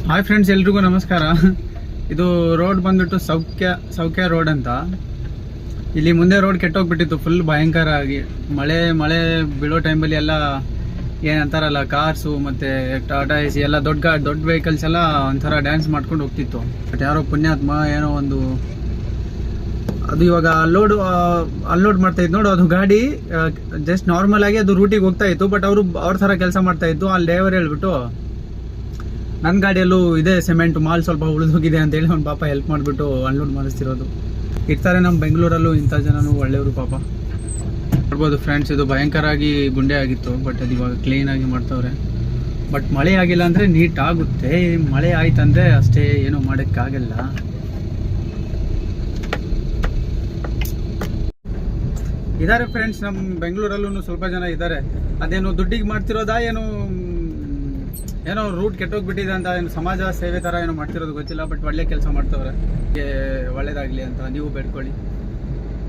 Hi friends, ಎಲ್ರಿಗೂ ನಮಸ್ಕಾರ. ಇದು ರೋಡ್ ಬಂದ್ಬಿಟ್ಟು ಸೌಖ್ಯ ರೋಡ್ ಅಂತ. ಇಲ್ಲಿ ಮುಂದೆ ರೋಡ್ ಕೆಟ್ಟೋಗ್ಬಿಟ್ಟಿತ್ತು ಫುಲ್ ಭಯಂಕರ ಆಗಿ. ಮಳೆ ಬೀಳೋ ಟೈಮಲ್ಲಿ ಎಲ್ಲ ಏನಂತಾರಲ್ಲ, ಕಾರ್ಸು ಮತ್ತು ಟಾಟಾ ಎಸಿ ಎಲ್ಲ ದೊಡ್ಡ ವೆಹಿಕಲ್ಸ್ ಎಲ್ಲ ಒಂಥರ ಡ್ಯಾನ್ಸ್ ಮಾಡ್ಕೊಂಡು ಹೋಗ್ತಿತ್ತು. ಬಟ್ ಯಾರೋ ಪುಣ್ಯಾತ್ಮ ಏನೋ ಒಂದು ಅದು ಇವಾಗ ಅನ್ಲೋಡ್ ಮಾಡ್ತಾ ಇತ್ತು ನೋಡು. ಅದು ಗಾಡಿ ಜಸ್ಟ್ ನಾರ್ಮಲ್ ಆಗಿ ಅದು ರೂಟಿಗೆ ಹೋಗ್ತಾ ಇತ್ತು. ಬಟ್ ಅವ್ರ ಥರ ಕೆಲಸ ಮಾಡ್ತಾ ಇತ್ತು. ಅಲ್ಲಿ ಡ್ರೈವರ್ ಹೇಳ್ಬಿಟ್ಟು ನನ್ನ ಗಾಡಿಯಲ್ಲೂ ಇದೆ ಸಿಮೆಂಟ್ ಮಾಲ್ ಸ್ವಲ್ಪ ಉಳಿದೋಗಿದೆ ಅಂತೇಳಿ ಅವ್ನು ಪಾಪ ಹೆಲ್ಪ್ ಮಾಡಿಬಿಟ್ಟು ಅನ್ಲೋಡ್ ಮಾಡಿಸ್ತಿರೋದು. ಇರ್ತಾರೆ ನಮ್ಮ ಬೆಂಗಳೂರಲ್ಲೂ ಇಂಥ ಜನನು ಒಳ್ಳೆಯವರು ಪಾಪ. ನೋಡ್ಬೋದು ಫ್ರೆಂಡ್ಸ್, ಇದು ಭಯಂಕರವಾಗಿ ಗುಂಡೆ ಆಗಿತ್ತು. ಬಟ್ ಅದು ಇವಾಗ ಕ್ಲೀನಾಗಿ ಮಾಡ್ತವ್ರೆ. ಬಟ್ ಮಳೆ ಆಗಿಲ್ಲ ಅಂದರೆ ನೀಟ್ ಆಗುತ್ತೆ. ಮಳೆ ಆಯ್ತಂದರೆ ಅಷ್ಟೇ, ಏನೂ ಮಾಡೋಕ್ಕಾಗಲ್ಲ. ಇದ್ದಾರೆ ಫ್ರೆಂಡ್ಸ್, ನಮ್ಮ ಬೆಂಗಳೂರಲ್ಲೂ ಸ್ವಲ್ಪ ಜನ ಇದ್ದಾರೆ. ಅದೇನು ದುಡ್ಡಿಗೆ ಮಾಡ್ತಿರೋದಾ ಏನೋ ರೂಟ್ ಕೆಟ್ಟೋಗ್ಬಿಟ್ಟಿದೆ ಅಂತ, ಏನು ಸಮಾಜ ಸೇವೆ ಥರ ಏನೋ ಮಾಡ್ತಿರೋದು ಗೊತ್ತಿಲ್ಲ. ಬಟ್ ಒಳ್ಳೆ ಕೆಲಸ ಮಾಡ್ತವ್ರೆ. ಒಳ್ಳೇದಾಗಲಿ ಅಂತ ನೀವು ಬೇಡ್ಕೊಳ್ಳಿ.